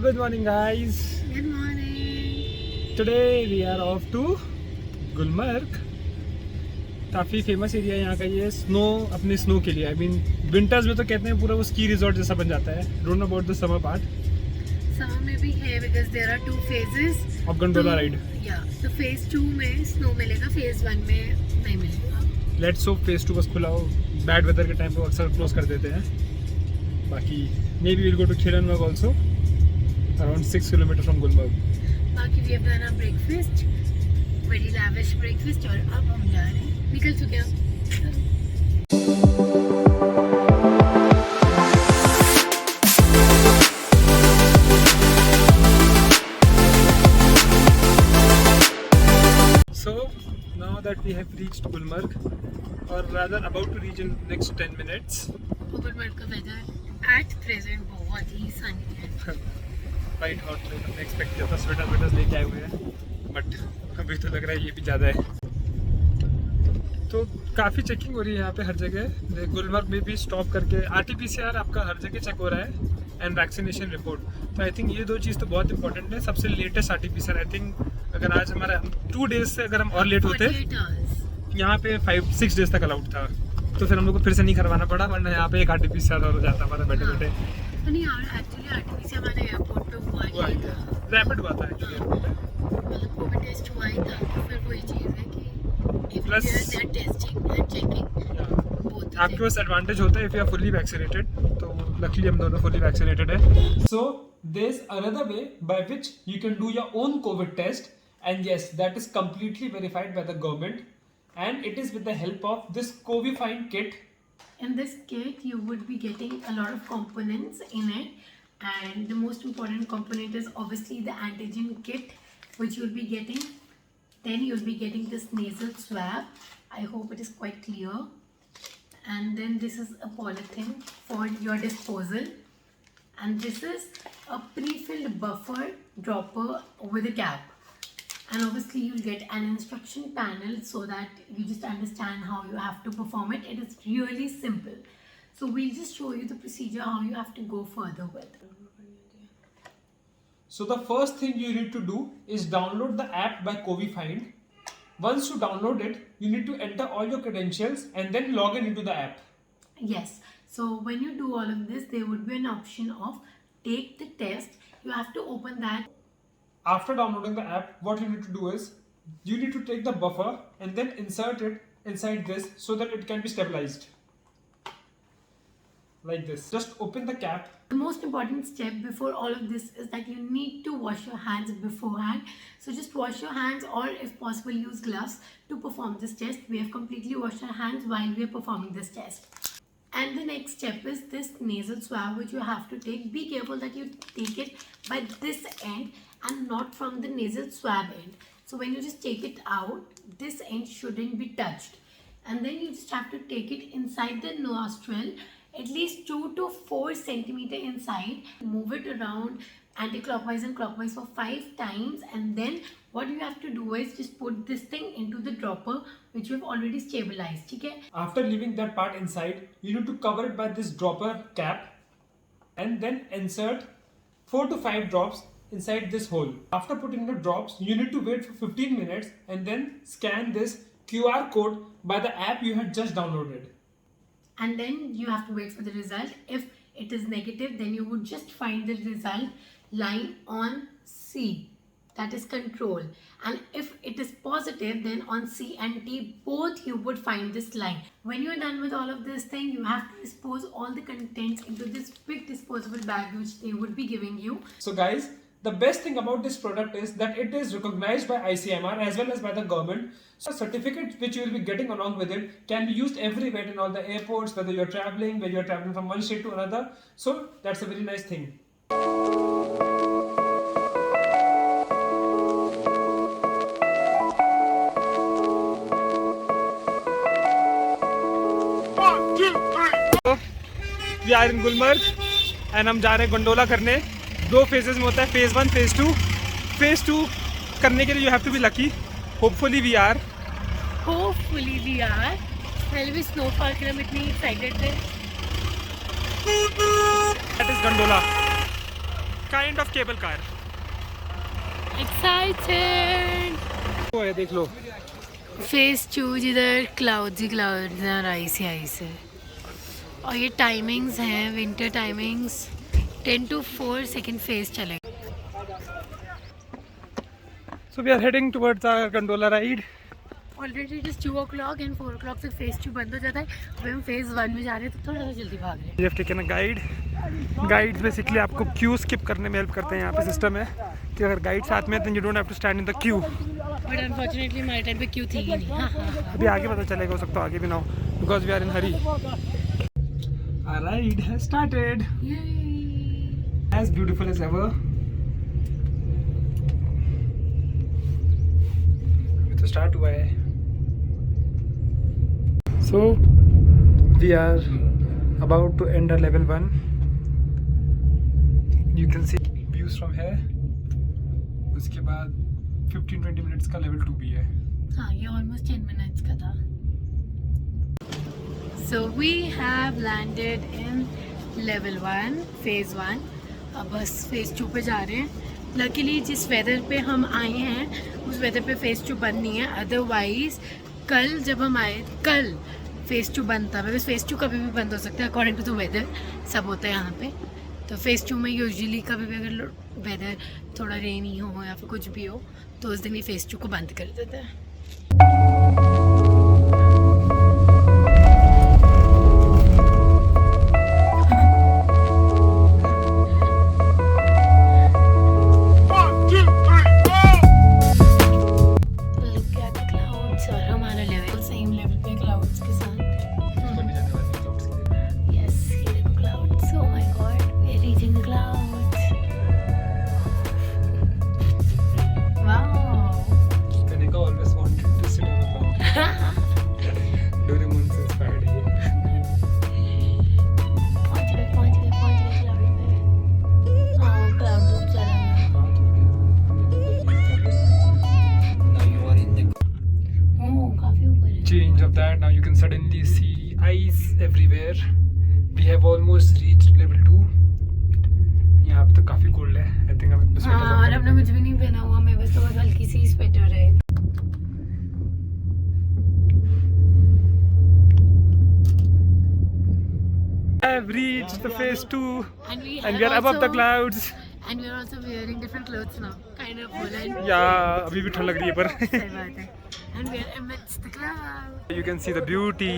good morning guys. Good morning. Today we are off to Gulmarg. काफ़ी famous area है यहाँ का ये स्नो, अपने स्नो के लिए. आई मीन विंटर्स में तो कहते हैं पूरा वो स्की रिजॉर्ट जैसा बन जाता है. Don't know about the summer part Summer में भी है because there are two phases. Of gondola ride. Yeah, तो phase 2 में स्नो मिलेगा, phase 1 में नहीं मिलेगा. लेट्स होप फेज 2 बस खुला हो. बैड वेदर के टाइम पे अक्सर क्लोज कर देते हैं. बाकी maybe will go to Khilanmarg also, around 6 kilometre from Gulmarg. बाकी we have done our breakfast, very lavish breakfast और अब हम जा रहे हैं. निकल चुके हैं. So now that we have reached Gulmarg, or rather about to reach in next 10 minutes. Gulmarg का वेदर at present बहुत ही sunny है. Quite hot. हमने एक्सपेक्ट किया था स्वेटर लेके आए हुए हैं, बट अभी तो लग रहा है ये भी ज़्यादा है. तो काफ़ी चेकिंग हो रही है यहाँ पे हर जगह. गुलमर्ग में भी स्टॉप करके RT-PCR आपका हर जगह चेक हो रहा है, एंड वैक्सीनेशन रिपोर्ट. तो आई थिंक ये दो चीज़ तो बहुत इंपॉर्टेंट है. सबसे लेटेस्ट RT-PCR आई थिंक अगर आज हमारा 2 डेज से अगर हम और लेट होते, 48 hours. यहाँ पे 5-6 डेज तक अलाउड था, तो फिर हम लोग को फिर से नहीं करवाना पड़ा, वरना यहाँ पे एक RT-PCR और हो जाता हमारा बैठे बैठे. नहीं यार, एक्चुअली RT-PCR हमारे एयरपोर्ट पे हुआ ही था. रैपिड हुआ था एक्चुअली एयरपोर्ट पे. मतलब कोविड टेस्ट हुआ ही था. तो फिर वही चीज़ है कि Plus- everywhere they are testing and checking both the आपके पास एडवांटेज होता है if you are fully vaccinated. तो लकीली हम दोनों फुल्ली वैक्सीनेटेड है. So there is another way by which you can do your own Covid test, and yes that is completely verified by the government, and it is with the help of this CoviFind kit. In this kit, you would be getting a lot of components in it, and the most important component is obviously the antigen kit, which you'll be getting. Then you'll be getting this nasal swab. I hope it is quite clear. And then this is a polythene for your disposal. And this is a pre-filled buffer dropper with a cap. And obviously you'll get an instruction panel so that you just understand how you have to perform it. It is really simple. So we'll just show you the procedure how you have to go further with. So the first thing you need to do is download the app by Covifind. Once you download it, you need to enter all your credentials and then log in into the app. Yes. So when you do all of this, there would be an option of take the test. You have to open that. After downloading the app, what you need to do is you need to take the buffer and then insert it inside this so that it can be stabilized like this. Just open the cap. The most important step before all of this is that you need to wash your hands beforehand. So just wash your hands, or if possible use gloves to perform this test. We have completely washed our hands while we are performing this test. And the next step is this nasal swab, which you have to take. Be careful that you take it by this end and not from the nasal swab end. So when you just take it out, this end shouldn't be touched. And then you just have to take it inside the nostril, at least 2 to 4 centimeter inside. Move it around anti-clockwise and clockwise for 5 times, and then what you have to do is just put this thing into the dropper which we've already stabilized. Okay? After leaving that part inside, you need to cover it by this dropper cap and then insert 4 to 5 drops inside this hole. After putting the drops, you need to wait for 15 minutes and then scan this QR code by the app you had just downloaded. And then you have to wait for the result. If it is negative, then you would just find the result line on C, that is control. And if it is positive, then on C and T both you would find this line. When you are done with all of this thing, you have to dispose all the contents into this big disposable bag which they would be giving you. So guys, the best thing about this product is that it is recognized by ICMR as well as by the government. So certificate which you will be getting along with it can be used everywhere in all the airports, whether you're traveling, whether you're traveling from one state to another. So that's a very nice thing. We are in Gulmarg and हम जा रहे हैं gondola करने. 2 phases में होता है, phase 1, phase 2. Phase 2 करने के लिए you have to be lucky. Hopefully we are. Hopefully we are. पहले भी snowfall के लिए हम इतनी excited थे. That is gondola. Kind of cable car. Excited. वो है, देख लो। फेस 2 जिधर क्लाउड्स ही क्लाउड्स हैं और आइस ही आइस है। और ये टाइमिंग्स हैं, winter timings 10 to 4 second face चलेगा। So we are heading towards our gondola ride. Already it is 2 o'clock and 4 o'clock से फेस 2 बंद हो जाता है। अभी हम फेज 1 में जा रहे हैं तो थोड़ा सा जल्दी भाग रहे हैं। We have taken a guide. Guides basically आपको क्यू स्किप करने में हेल्प करते हैं। यहाँ पे सिस्टम है कि अगर गाइड साथ में है तो you don't have to stand in the queue. But unfortunately हमारे टाइम पे क्यू थी ही नहीं। हाँ हाँ अभी आगे पता चलेगा, हो सकता है आगे भी ना हो, because we are in hurry. Our ride has started. As beautiful as ever. अभी तो स्टार्ट हुआ है। So we are about to enter level 1. You can see views from here. उसके बाद 15-20 मिनट्स का level 2 भी है। हाँ, ये ऑलमोस्ट 10 मिनट्स का था। So we have landed in level 1, phase 1. अब बस phase 2 पे जा रहे हैं। लकीली जिस वेदर पे हम आए हैं उस वेदर पे phase 2 बंद नहीं है। अदरवाइज कल जब हम आए, कल phase 2 बंद था। बिकॉज phase 2 कभी भी बंद हो सकता है अकॉर्डिंग टू द वेदर, सब होता है यहाँ पे। तो phase 2 में यूजुअली कभी भी अगर वेदर थोड़ा रेनी हो या फिर कुछ भी हो तो उस दिन ये phase 2 को बंद कर देता है। Change of that, now you can suddenly see ice everywhere. We have almost reached level 2. यहाँ पे तो काफी कोल्ड है। I think हमें स्वेटर हाँ, और हमने कुछ भी नहीं पहना हुआ, मैं बस तो बहुत हल्की सी स्वेटर है। I have reached the phase 2 And we and we are above the clouds. And we are also wearing different clothes now, kind of woolen. Yeah, अभी भी ठंड लग रही है पर। सही बात है। And we are amidst the clouds. You can see the beauty.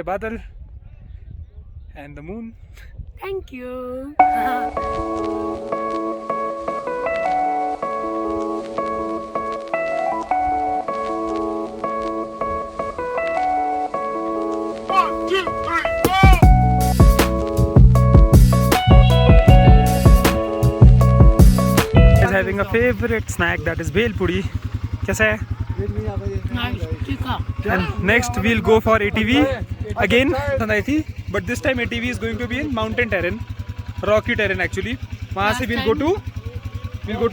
बादल and the moon. Thank you. Is having a favorite snack, that is bhel puri. कैसा है? And next we'll go for ATV again, but this time ATV is going to be in mountain terrain, rocky terrain actually. वहाँ से we'll go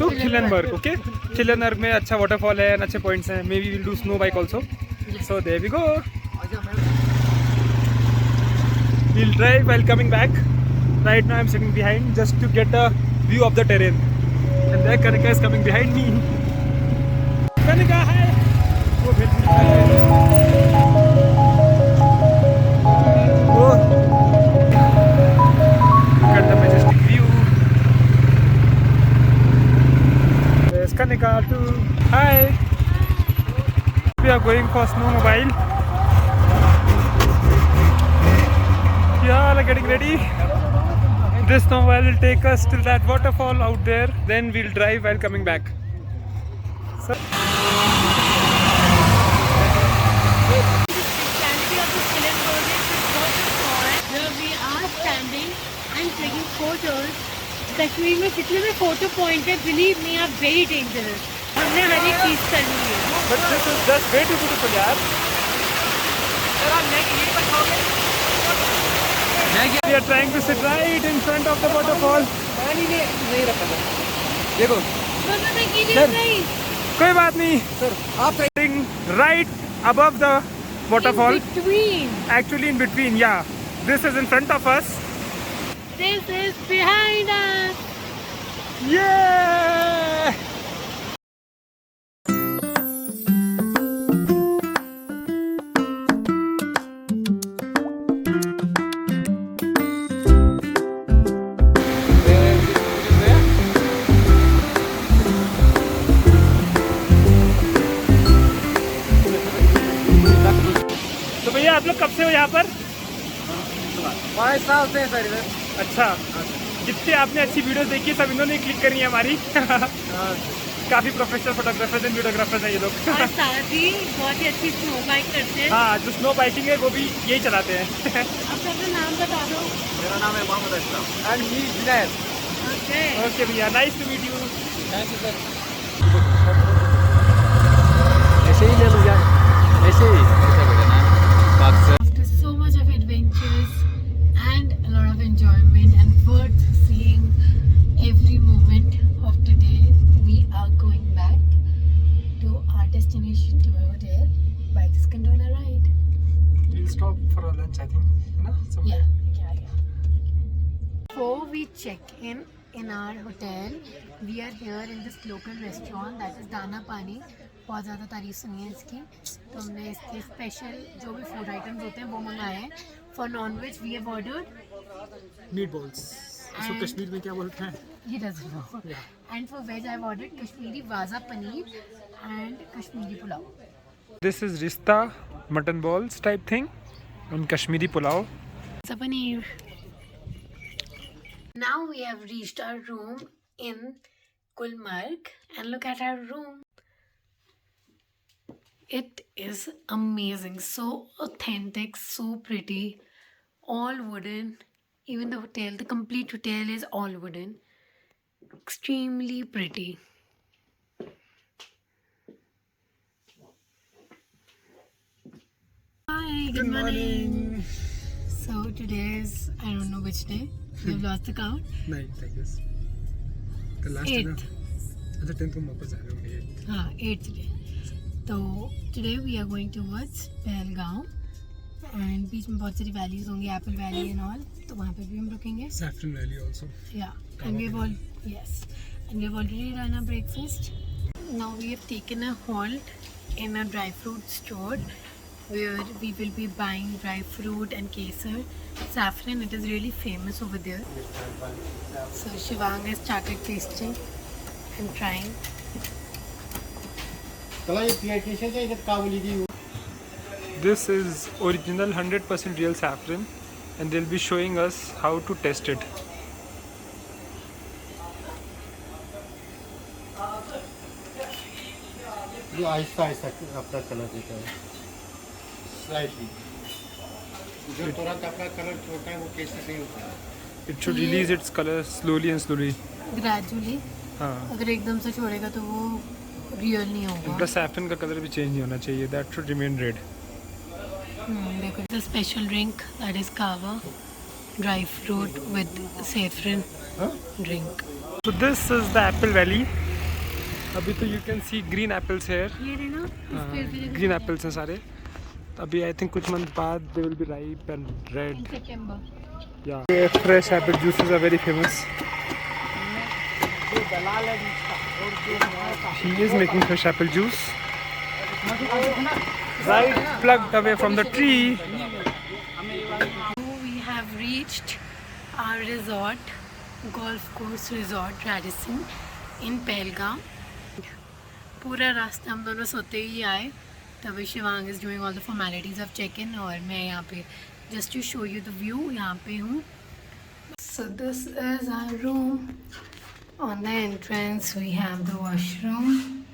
to Khillanburg, okay? Khillanburg में अच्छा waterfall है, अच्छे points हैं. Maybe we'll do snow bike also. So there we go. We'll drive while coming back. Right now I'm sitting behind just to get a view of the terrain. And there Kanika is coming behind me. Kanika, hi! वो भेल पूरी खा रही है। वो look at the majestic view. There's Kanika too. Hi! We are going for snowmobile. We are getting ready. This snowmobile will take us till that waterfall out there. Then we'll drive while coming back. So photos. Kashmir में जितने भी photo point है, believe me, are very dangerous. हमने हर एक चीज करनी है। But this is just way too beautiful, यार. We are trying to sit right in front of the waterfall. देखो Sir. कोई बात नहीं. सर आप Sitting right above the waterfall. Between. Actually in between, yeah. This is in front of us. This is behind us. Yeah! तो भैया आप लोग कब से हो यहाँ पर? 5 साल से सर इधर। अच्छा, जितने आपने अच्छी वीडियोस देखी सब इन्होंने क्लिक करी है हमारी. काफी प्रोफेशनल फोटोग्राफर्स एंड वीडियोग्राफर्स हैं ये लोग. और साथ ही बहुत ही अच्छी स्नो बाइक करते हैं। हाँ, जो स्नो बाइकिंग है वो भी यही चलाते हैं. आप अपना नाम बता दो। मेरा नाम है Mohammad Ashraf and he Vinay. Okay. Okay भैया, nice to meet you. Thank you sir. ऐसे ही ले लो यार, ऐसे ही ऐसे करना बात sir. After so much of adventures and a lot of enjoyment and worth seeing every moment of today, we are going back to our destination, to our hotel by this Condona ride. We'll stop for lunch, I think. है ना? Somewhere. Yeah. Before we check in our hotel, we are here in this local restaurant that is Dana Pani. बहुत ज़्यादा तारीफ सुनी है इसकी, तो हमने इसके स्पेशल जो भी फूड आइटम्स होते हैं वो मंगाए हैं. For non veg we have ordered Meatballs. इसको And- कश्मीर में क्या बोलते हैं? ये doesn't know. And for veg I have ordered Kashmiri waza paneer and Kashmiri pulao. This is rista mutton balls type thing and Kashmiri pulao. Waza paneer. Now we have reached our room in Gulmarg and look at our room. It is amazing, so authentic, so pretty, all wooden. Even the hotel, the complete hotel is all wooden. Extremely pretty. Hi, good morning. So today is, I don't know which day. We have lost the count. Ninth, I guess. The last day. 8th. अच्छा 10th को वापस आ रहे होंगे. हाँ, 8th day. तो today we are going towards Pahalgam and बीच में बहुत सारी वैलीज होंगी, एप्पल वैली एंड ऑल, तो वहाँ पे भी हम रुकेंगे. Saffron Valley also. Yeah, and we have all and we have already done our breakfast. Now we have taken a halt in a dry fruit store where we will be buying dry fruit and kesar, saffron. It is really famous over there. So Shivang has started tasting and trying. चला ये पीएटीशन से इधर काबुली दी। This is original 100% real saffron and they'll be showing us how to test it. ये आहिस्ता आहिस्ता अपना colour देता है slightly. जो तुरंत अपना कलर छोड़ता है वो कैसे नहीं होता है। It should release its color slowly and slowly. Gradually. हाँ. अगर एकदम से छोड़ेगा तो वो रियल नहीं होगा. इनका saffron का कलर भी चेंज नहीं होना चाहिए. That should remain red. देखो, the special drink that is kava, dry fruit with saffron drink. So this is the Apple Valley. अभी तो you can see green apples here. ये देखो, इस पेड़ पे देखो. Green apples हैं सारे. अभी I think कुछ month बाद they will be ripe and red. In September. Yeah. Fresh apple juices are very famous. He is making fresh apple juice. Right, plucked away from the tree. We have reached our resort, golf course resort Radisson in Pahalgam. पूरा रास्ता हम दोनों सोते ही आए. तभी Shivang is doing all the formalities of check-in और मैं यहाँ पे just to show you the view यहाँ पे हूँ. So this is our room. On the entrance we have the washroom.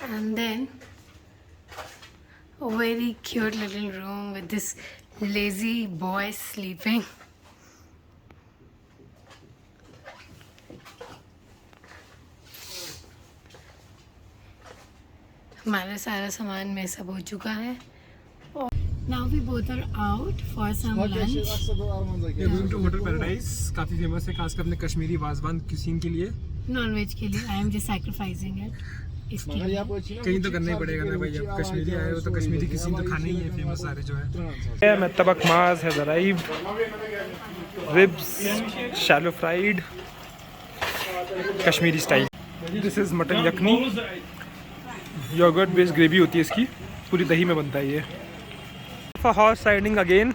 And then a very cute little room with this lazy boy sleeping. हमारा सारा सामान मेसअप हो चुका है और now we both are out for some lunch. We are going to hotel Paradise, काफी famous है खासकर अपने कश्मीरी वाजवान क्यूजीन के लिए। नॉन वेज के लिए I am just sacrificing it इसके लिए। कहीं तो करना ही पड़ेगा ना भाई, अब कश्मीरी आए हो तो कश्मीरी क्यूजीन तो खाने ही है, फेमस सारे जो है। मैं तबक माज है arrived, ribs shallow fried Kashmiri style. This is mutton yakhni, yoghurt based gravy होती है इसकी, पूरी दही में बनता है ये। For horse riding again,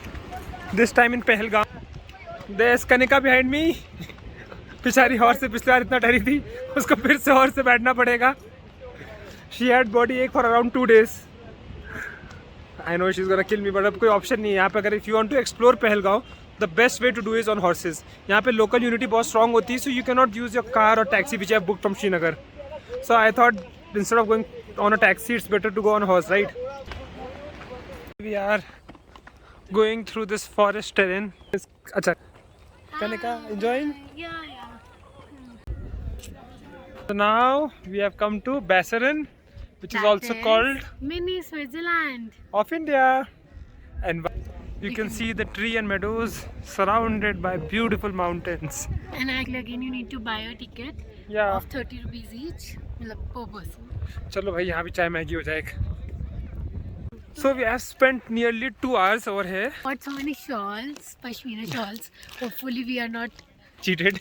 this time in Pahalgam. There Kanika behind me, बेचारी हॉर्स से पिछली बार इतना डरी थी, उसको फिर से हॉर्स से बैठना पड़ेगा। She had body ache for around 2 days। I know she is gonna kill me, but अब कोई ऑप्शन नहीं है यहाँ पे। अगर if you want to explore Pahalgam, the best way to do is on horses. यहाँ पे लोकल यूनिटी बहुत स्ट्रॉन्ग होती है, so you can not use your car और taxi which have booked from Srinagar. So I thought instead of going on a taxi, it's better to go on horse ride. We are going through this forest terrain. अच्छा Kanika, enjoying? Yeah. So now we have come to Bassaran, which is also called mini Switzerland of India, and you can see the tree and meadows surrounded by beautiful mountains. and again you need to buy a ticket Yeah. of 30 rupees each मतलब per person. चलो भाई यहाँ भी चाय Maggi हो जाएगा। So we have spent nearly 2 hours over here. Bought so many shawls, pashmina shawls. Hopefully we are not Cheated.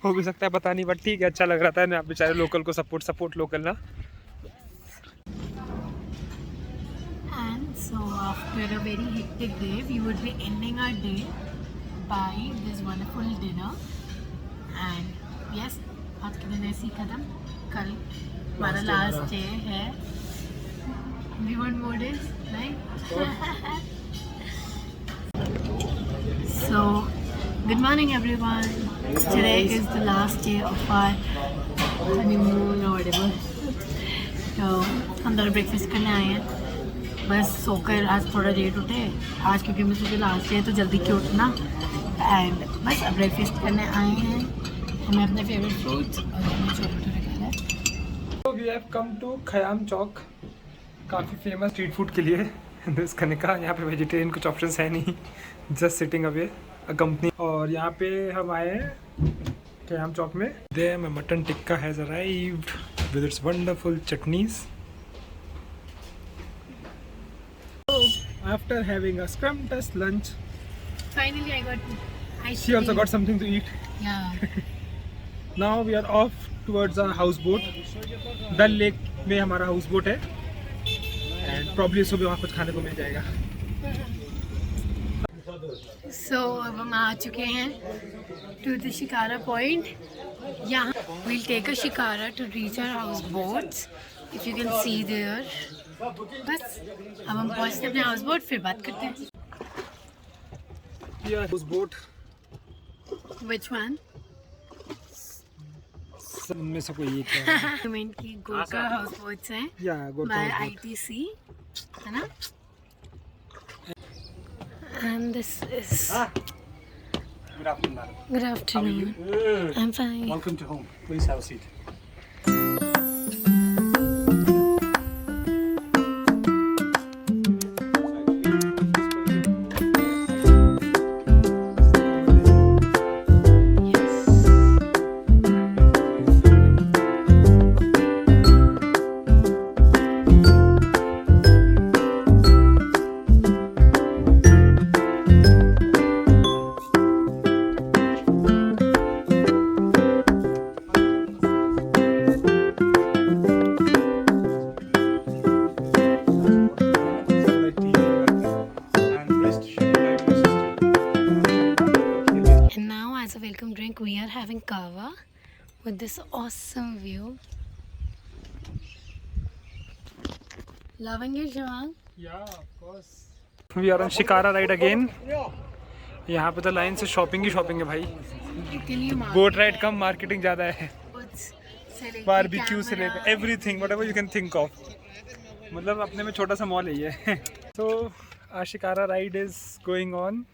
हो भी सकता है, पता नहीं, बट ठीक है, अच्छा लग रहा था ना, बेचारे लोकल को सपोर्ट लोकल ना। and so after a very hectic day we would be ending our day by this wonderful dinner and yes आज के दिन ऐसे ही खत्म, कल हमारा लास्ट डे है। we want more days right? So good morning everyone, today is the last day of our honeymoon or whatever. तो हम दोनों ब्रेकफास्ट करने आए हैं, बस सोकर आज थोड़ा लेट उठे आज क्योंकि मैं सुबह लास्ट डे है तो जल्दी क्यों उठना, एंड बस अब ब्रेकफास्ट करने आए हैं। हमें अपने फेवरेट फ्रूट्स और हमें छोटे छोटे खाना है। So we have come to Khayyam चौक, काफ़ी फेमस स्ट्रीट फूड के लिए। दिस कनिका, यहाँ पे वेजिटेरियन कुछ ऑप्शंस है नहीं, just sitting away a company. और यहाँ पे हम आए हैं खयाम चौक में। देयर में mutton tikka has arrived with its wonderful chutneys. After having a scrumptious lunch, Finally I got ice she also got something to eat. yeah. Now we are off towards our houseboat. Dal lake में हमारा houseboat है, and probably सुबह वहाँ कुछ खाने को मिल जाएगा। So अब हम आ चुके हैं to the Shikara point. यहाँ we'll take a Shikara to reach our houseboats. If you can see there. बस अब हम पहुँचते हैं अपने हाउसबोट, फिर बात करते हैं। Yeah, houseboat. Which one? सब में से कोई एक है। गवर्नमेंट की गोका हाउसबोट्स हैं Yeah, good by houseboat. ITC, है ना? And this is Good afternoon, madam. good afternoon. I'm fine. Welcome to home. Please have a seat. And now, as a welcome drink, we are having kava with this awesome view. Loving it, Shivang? Yeah, of course. We are on Shikara ride again. यहाँ पे तो line से shopping ही shopping है भाई। इतनी boat ride कम, marketing ज़्यादा है। marketing, barbecue से लेकर everything whatever you can think of, मतलब अपने में छोटा सा मॉल है ये। तो shikara ride is going on.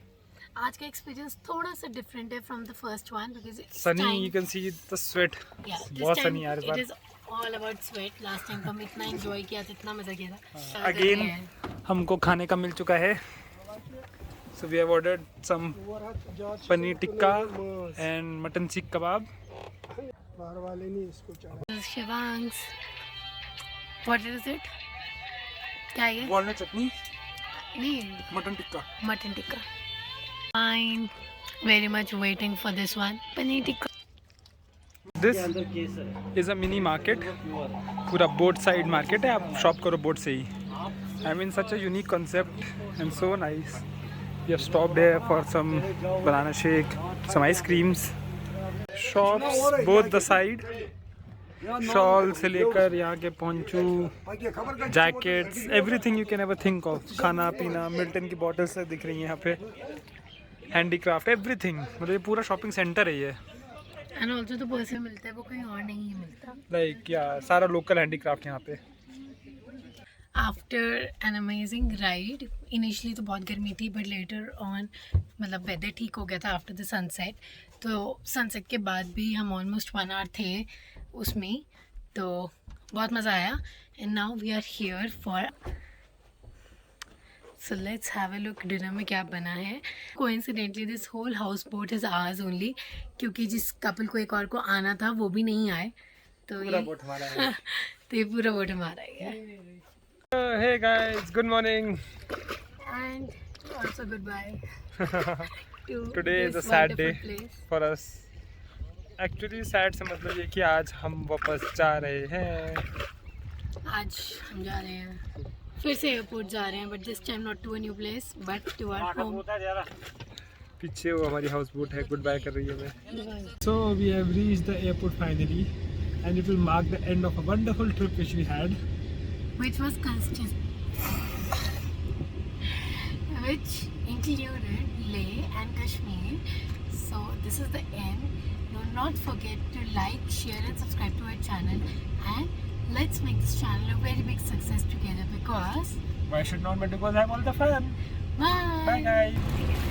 आज का एक्सपीरियंस थोड़ा सा डिफरेंट है from the first one because sunny, you can see the sweat. बहुत सनी यार इस बार। It is all about sweat. Last time तो हम इतना enjoy किया था, इतना मजा किया था. Again हमको खाने का मिल चुका है. So we have ordered some paneer tikka and mutton seekh kebab. This is Shivang's. What is it? क्या है ये? Walnut chutney, नहीं, mutton tikka. mutton tikka. Fine. Very much waiting for this one. Paneer tikka. This is a mini market. पूरा boat side market है. आप shop करो boat से ही. I mean such a unique concept and so nice. We have stopped here for some banana shake, some ice creams. Shops both the side. Shawl से लेकर यहाँ के poncho, jackets, everything you can ever think of. खाना पीना, Milton की bottles से दिख रही हैं यहाँ पे. Handicraft, everything. मतलब ये पूरा shopping center है ये. And also तो पैसे मिलते हैं, वो कहीं और नहीं मिलता. Like yeah, सारा local handicraft यहाँ पे. After an amazing ride, initially तो बहुत गर्मी थी, but later on मतलब weather ठीक हो गया था after the sunset. तो sunset के बाद भी हम almost 1 hour थे उसमें, तो बहुत मज़ा आया. And now we are here for, so let's have a look dinner में क्या बना है. Coincidentally this whole houseboat is ours only, क्योंकि जिस couple को एक और को आना था वो भी नहीं आए, तो पूरा ये boat हमारा है. तो ये पूरा boat हमारा ही है. Hey guys, good morning. And also goodbye to Today is a this sad day wonderful place. for us. Actually sad से मतलब ये कि आज हम वापस जा रहे हैं. आज हम जा रहे हैं, फिर से एयरपोर्ट जा रहे हैं, but this time not to a new place but to our home. पीछे वो हमारी हाउस बोट है, गुड बाय कर रही है हमें. So we have reached the airport finally and it will mark the end of a wonderful trip which we had. Which was which included Leh and Kashmir. So this is the end. Do not forget to like, share and subscribe to our channel, and let's make this channel a very big success together, because Why should not, but because I have all the fun. bye. Bye guys.